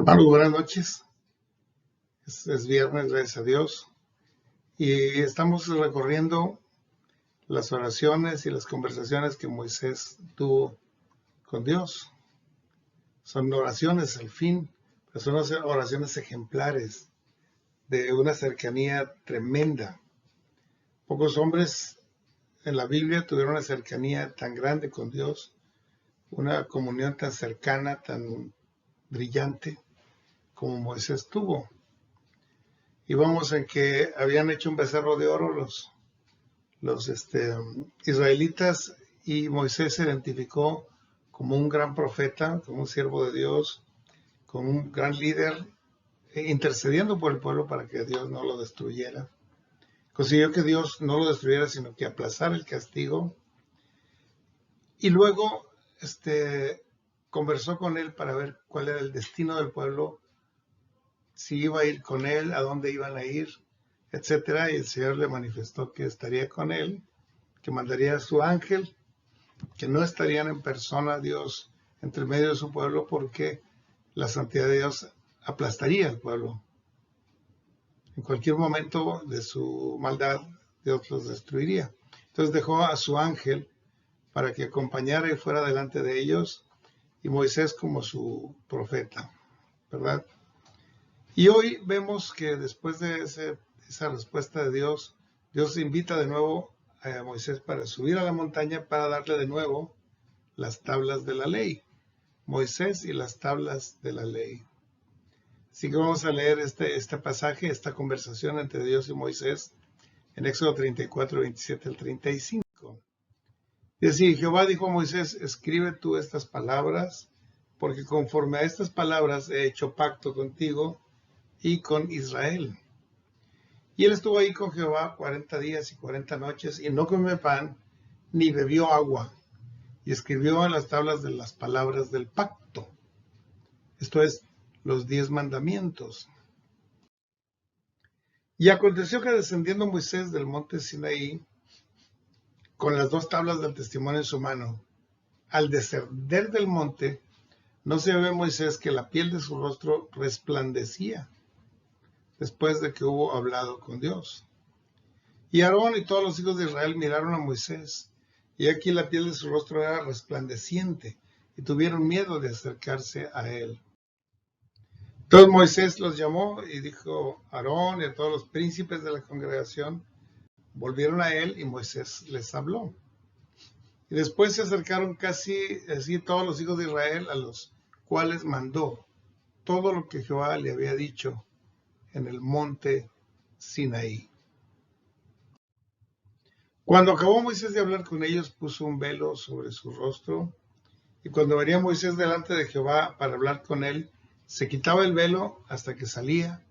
Hermanos, buenas noches. Es viernes, gracias a Dios. Y estamos recorriendo las oraciones y las conversaciones que Moisés tuvo con Dios. Son oraciones al fin, pero son oraciones ejemplares de una cercanía tremenda. Pocos hombres en la Biblia tuvieron una cercanía tan grande con Dios, una comunión tan cercana, tan brillante como Moisés tuvo. Y vamos en que habían hecho un becerro de oro los israelitas, y Moisés se identificó como un gran profeta, como un siervo de Dios, como un gran líder, intercediendo por el pueblo para que Dios no lo destruyera. Consiguió que Dios no lo destruyera, sino que aplazara el castigo. Y luego conversó con él para ver cuál era el destino del pueblo, si iba a ir con él, a dónde iban a ir, etcétera. Y el Señor le manifestó que estaría con él, que mandaría a su ángel, que no estarían en persona Dios entre medio de su pueblo, porque la santidad de Dios aplastaría al pueblo. En cualquier momento de su maldad, Dios los destruiría. Entonces dejó a su ángel para que acompañara y fuera delante de ellos, y Moisés como su profeta, ¿verdad? Y hoy vemos que después de esa respuesta de Dios, Dios invita de nuevo a Moisés para subir a la montaña para darle de nuevo las tablas de la ley. Moisés y las tablas de la ley. Así que vamos a leer este pasaje, esta conversación entre Dios y Moisés en Éxodo 34, 27 al 35. Y así, Jehová dijo a Moisés: escribe tú estas palabras, porque conforme a estas palabras he hecho pacto contigo y con Israel. Y él estuvo ahí con Jehová 40 días y 40 noches, y no comió pan, ni bebió agua, y escribió en las tablas de las palabras del pacto. Esto es, los 10 mandamientos. Y aconteció que descendiendo Moisés del monte Sinaí, con las 2 tablas del testimonio en su mano, al descender del monte, no se ve Moisés que la piel de su rostro resplandecía, después de que hubo hablado con Dios. Y Aarón y todos los hijos de Israel miraron a Moisés, y aquí la piel de su rostro era resplandeciente, y tuvieron miedo de acercarse a él. Entonces Moisés los llamó y dijo a Aarón y a todos los príncipes de la congregación, volvieron a él, y Moisés les habló. Y después se acercaron casi así todos los hijos de Israel, a los cuales mandó todo lo que Jehová le había dicho en el monte Sinaí. Cuando acabó Moisés de hablar con ellos, puso un velo sobre su rostro, y cuando venía Moisés delante de Jehová para hablar con él, se quitaba el velo hasta que salía,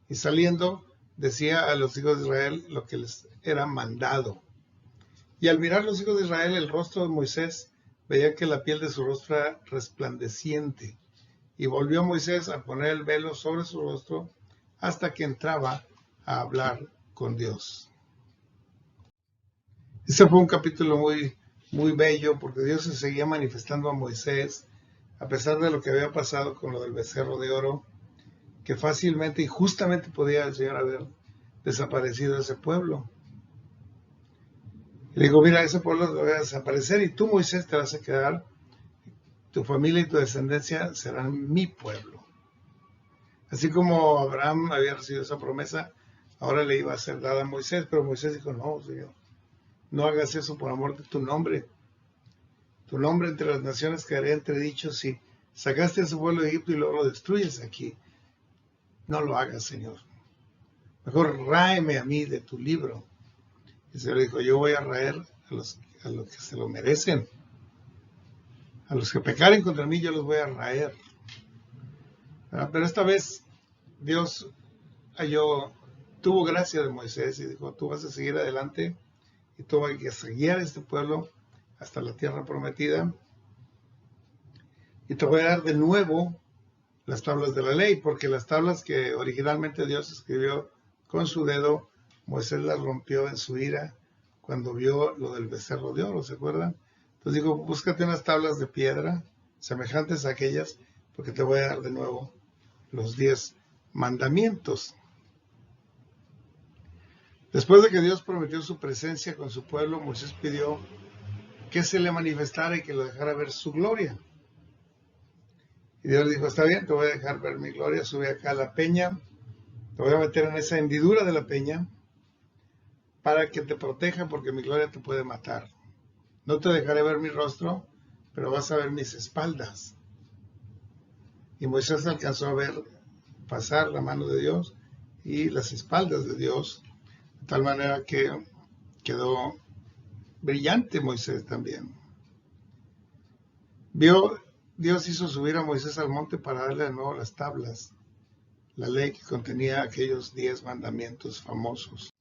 y saliendo decía a los hijos de Israel lo que les era mandado. Y al mirar los hijos de Israel el rostro de Moisés, veía que la piel de su rostro era resplandeciente, y volvió Moisés a poner el velo sobre su rostro hasta que entraba a hablar con Dios. Este fue un capítulo muy, muy bello, porque Dios se seguía manifestando a Moisés, a pesar de lo que había pasado con lo del becerro de oro, que fácilmente y justamente podía el Señor haber desaparecido ese pueblo. Y le digo, mira, ese pueblo va a desaparecer, y tú, Moisés, te vas a quedar, tu familia y tu descendencia serán mi pueblo. Así como Abraham había recibido esa promesa, ahora le iba a ser dada a Moisés, pero Moisés dijo, no, Señor, no hagas eso por amor de tu nombre. Tu nombre entre las naciones quedaría entredicho si sacaste a su pueblo de Egipto y luego lo destruyes aquí. No lo hagas, Señor. Mejor ráeme a mí de tu libro. Y el Señor dijo, yo voy a raer a los que se lo merecen. A los que pecaren contra mí, yo los voy a raer. Pero esta vez Dios tuvo gracia de Moisés y dijo, tú vas a seguir adelante y tú vas a guiar a este pueblo hasta la tierra prometida, y te voy a dar de nuevo las tablas de la ley, porque las tablas que originalmente Dios escribió con su dedo, Moisés las rompió en su ira cuando vio lo del becerro de oro, ¿se acuerdan? Entonces digo, búscate unas tablas de piedra semejantes a aquellas, porque te voy a dar de nuevo los 10 mandamientos. Después de que Dios prometió su presencia con su pueblo, Moisés pidió que se le manifestara y que lo dejara ver su gloria. Y Dios dijo, está bien, te voy a dejar ver mi gloria, sube acá a la peña, te voy a meter en esa hendidura de la peña para que te proteja porque mi gloria te puede matar. No te dejaré ver mi rostro, pero vas a ver mis espaldas. Y Moisés alcanzó a ver pasar la mano de Dios y las espaldas de Dios, de tal manera que quedó brillante Moisés también. Dios hizo subir a Moisés al monte para darle de nuevo las tablas, la ley que contenía aquellos 10 mandamientos famosos.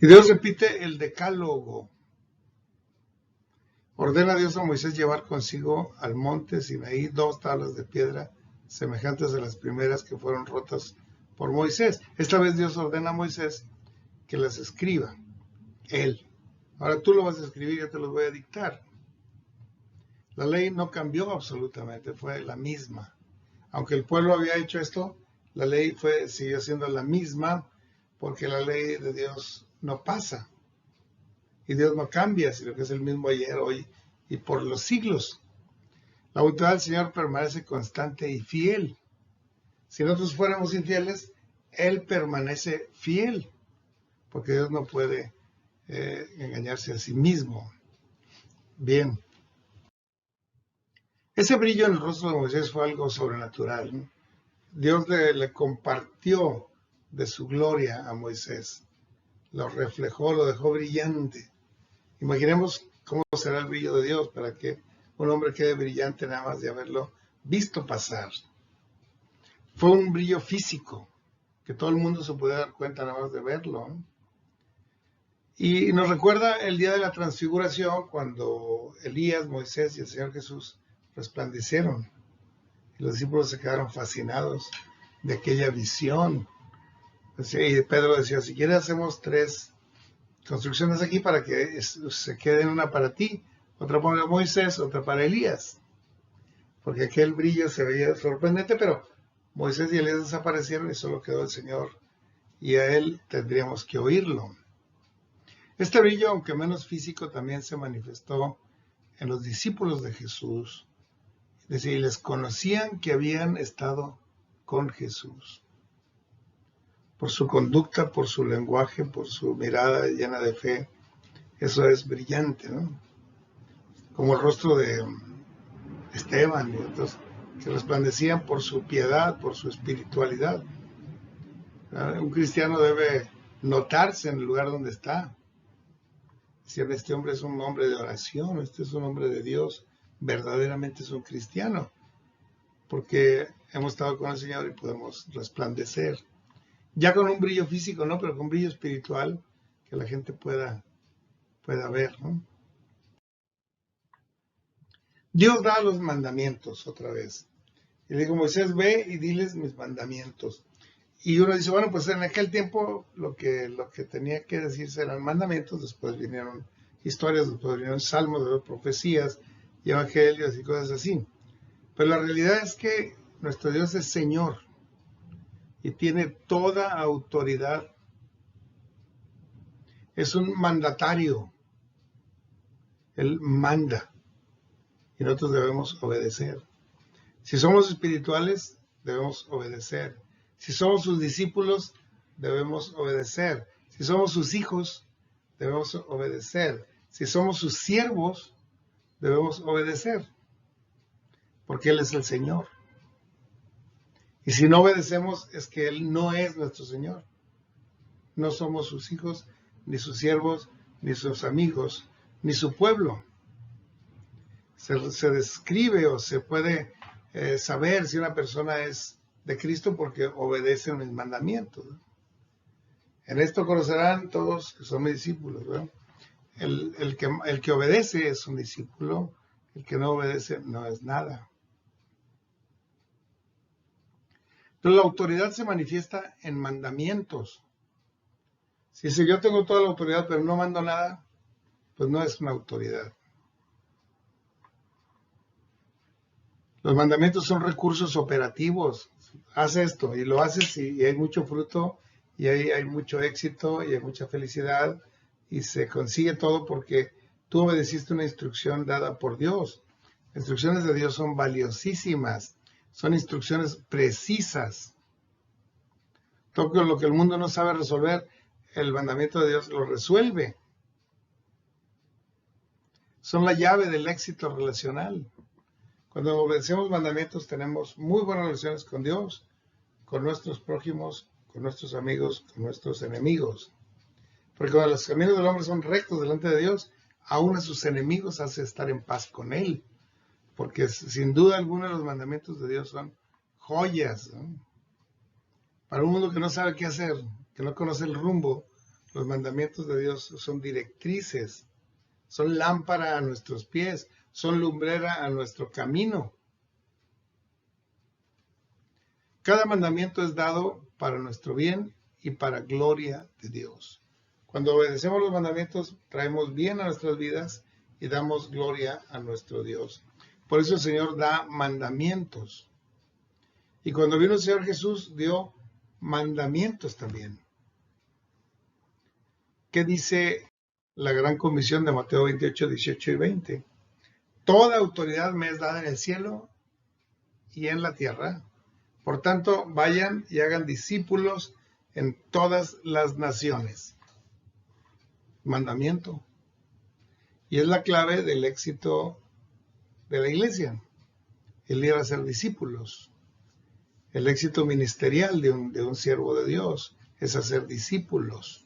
Y Dios repite el decálogo. Ordena a Dios a Moisés llevar consigo al monte Sinaí 2 tablas de piedra semejantes a las primeras que fueron rotas por Moisés. Esta vez Dios ordena a Moisés que las escriba, él. Ahora tú lo vas a escribir, yo te los voy a dictar. La ley no cambió absolutamente, fue la misma. Aunque el pueblo había hecho esto, la ley siguió siendo la misma, porque la ley de Dios no pasa. Y Dios no cambia, sino que es el mismo ayer, hoy y por los siglos. La voluntad del Señor permanece constante y fiel. Si nosotros fuéramos infieles, Él permanece fiel, porque Dios no puede engañarse a sí mismo. Bien. Ese brillo en el rostro de Moisés fue algo sobrenatural, ¿no? Dios le compartió de su gloria a Moisés. Lo reflejó, lo dejó brillante. Imaginemos cómo será el brillo de Dios para que un hombre quede brillante nada más de haberlo visto pasar. Fue un brillo físico, que todo el mundo se puede dar cuenta nada más de verlo, ¿no? Y nos recuerda el día de la transfiguración, cuando Elías, Moisés y el Señor Jesús resplandecieron. Y los discípulos se quedaron fascinados de aquella visión. Y Pedro decía, si quieres hacemos 3 construcciones aquí para que se queden, una para ti, otra para Moisés, otra para Elías. Porque aquel brillo se veía sorprendente, pero Moisés y Elías desaparecieron y solo quedó el Señor. Y a Él tendríamos que oírlo. Este brillo, aunque menos físico, también se manifestó en los discípulos de Jesús. Es decir, les conocían que habían estado con Jesús. Por su conducta, por su lenguaje, por su mirada llena de fe. Eso es brillante, ¿no? Como el rostro de Esteban y otros que resplandecían por su piedad, por su espiritualidad. Un cristiano debe notarse en el lugar donde está. Si este hombre es un hombre de oración, este es un hombre de Dios, verdaderamente es un cristiano, porque hemos estado con el Señor y podemos resplandecer. Ya con un brillo físico, ¿no? Pero con un brillo espiritual que la gente pueda ver, ¿no? Dios da los mandamientos otra vez. Y le digo, Moisés, ve y diles mis mandamientos. Y uno dice, bueno, pues en aquel tiempo lo que tenía que decirse eran mandamientos, después vinieron historias, después vinieron salmos, después profecías, y evangelios y cosas así. Pero la realidad es que nuestro Dios es Señor y tiene toda autoridad. Es un mandatario. Él manda y nosotros debemos obedecer. Si somos espirituales, debemos obedecer. Si somos sus discípulos, debemos obedecer. Si somos sus hijos, debemos obedecer. Si somos sus siervos, debemos obedecer. Porque Él es el Señor. Y si no obedecemos, es que Él no es nuestro Señor. No somos sus hijos, ni sus siervos, ni sus amigos, ni su pueblo. Se describe o se puede saber si una persona es de Cristo porque obedece mis mandamientos, ¿no? En esto conocerán todos que son mis discípulos, ¿no? El que obedece es un discípulo, el que no obedece no es nada. Entonces la autoridad se manifiesta en mandamientos. Si yo tengo toda la autoridad pero no mando nada, pues no es una autoridad. Los mandamientos son recursos operativos. Haz esto y lo haces y hay mucho fruto y hay mucho éxito y hay mucha felicidad y se consigue todo porque tú obedeciste una instrucción dada por Dios. Las instrucciones de Dios son valiosísimas, son instrucciones precisas. Todo lo que el mundo no sabe resolver, el mandamiento de Dios lo resuelve. Son la llave del éxito relacional. Cuando obedecemos mandamientos tenemos muy buenas relaciones con Dios, con nuestros prójimos, con nuestros amigos, con nuestros enemigos. Porque cuando los caminos del hombre son rectos delante de Dios, aún a sus enemigos hace estar en paz con Él. Porque sin duda alguna los mandamientos de Dios son joyas, ¿no? Para un mundo que no sabe qué hacer, que no conoce el rumbo, los mandamientos de Dios son directrices, son lámpara a nuestros pies, son lumbrera a nuestro camino. Cada mandamiento es dado para nuestro bien y para gloria de Dios. Cuando obedecemos los mandamientos, traemos bien a nuestras vidas y damos gloria a nuestro Dios. Por eso el Señor da mandamientos. Y cuando vino el Señor Jesús, dio mandamientos también. ¿Qué dice la gran comisión de Mateo 28, 18 y 20? Toda autoridad me es dada en el cielo y en la tierra. Por tanto, vayan y hagan discípulos en todas las naciones. Mandamiento. Y es la clave del éxito de la iglesia. El ir a ser discípulos. El éxito ministerial de un siervo de Dios es hacer discípulos.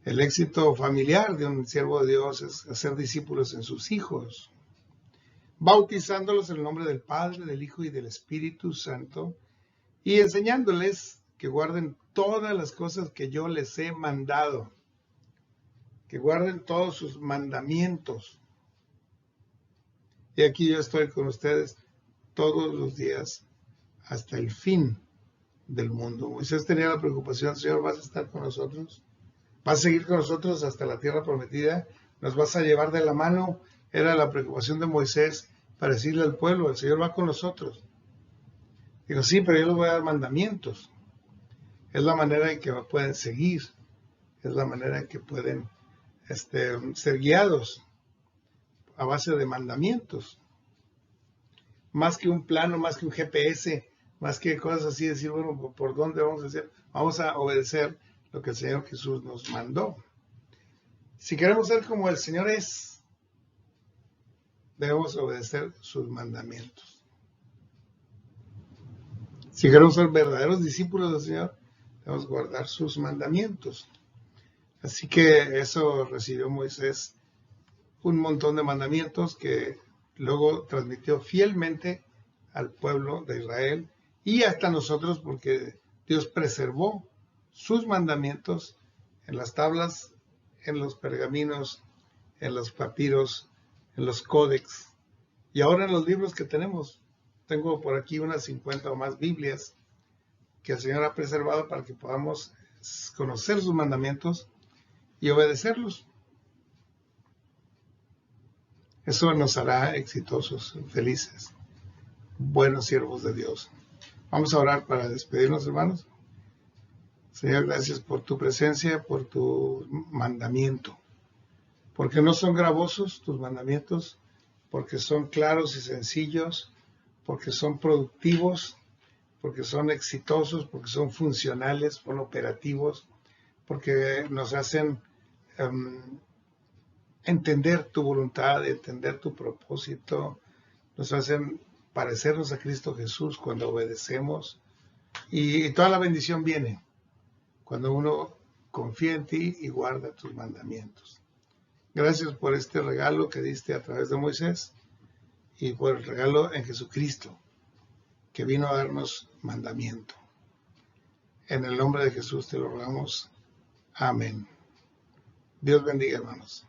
El éxito familiar de un siervo de Dios es hacer discípulos en sus hijos, bautizándolos en el nombre del Padre, del Hijo y del Espíritu Santo, y enseñándoles que guarden todas las cosas que yo les he mandado, que guarden todos sus mandamientos. Y aquí yo estoy con ustedes todos los días hasta el fin del mundo. Moisés tenía la preocupación: Señor, ¿vas a estar con nosotros? ¿Vas a seguir con nosotros hasta la tierra prometida? ¿Nos vas a llevar de la mano? Era la preocupación de Moisés para decirle al pueblo: el Señor va con nosotros. Digo, sí, pero yo les voy a dar mandamientos. Es la manera en que me pueden seguir. Es la manera en que pueden ser guiados a base de mandamientos. Más que un plano, más que un GPS, más que cosas así, decir, bueno, ¿por dónde vamos a hacer? Vamos a obedecer lo que el Señor Jesús nos mandó. Si queremos ser como el Señor es, debemos obedecer sus mandamientos. Si queremos ser verdaderos discípulos del Señor, debemos guardar sus mandamientos. Así que eso recibió Moisés, un montón de mandamientos que luego transmitió fielmente al pueblo de Israel y hasta nosotros, porque Dios preservó sus mandamientos en las tablas, en los pergaminos, en los papiros, en los códex y ahora en los libros que tenemos. Tengo por aquí unas 50 o más Biblias que el Señor ha preservado para que podamos conocer sus mandamientos y obedecerlos. Eso nos hará exitosos, felices, buenos siervos de Dios. Vamos a orar para despedirnos, hermanos. Señor, gracias por tu presencia, por tu mandamiento. Porque no son gravosos tus mandamientos, porque son claros y sencillos, porque son productivos, porque son exitosos, porque son funcionales, son operativos, porque nos hacen entender tu voluntad, entender tu propósito, nos hacen parecernos a Cristo Jesús cuando obedecemos y toda la bendición viene cuando uno confía en ti y guarda tus mandamientos. Gracias por este regalo que diste a través de Moisés y por el regalo en Jesucristo que vino a darnos mandamiento. En el nombre de Jesús te lo rogamos. Amén. Dios bendiga, hermanos.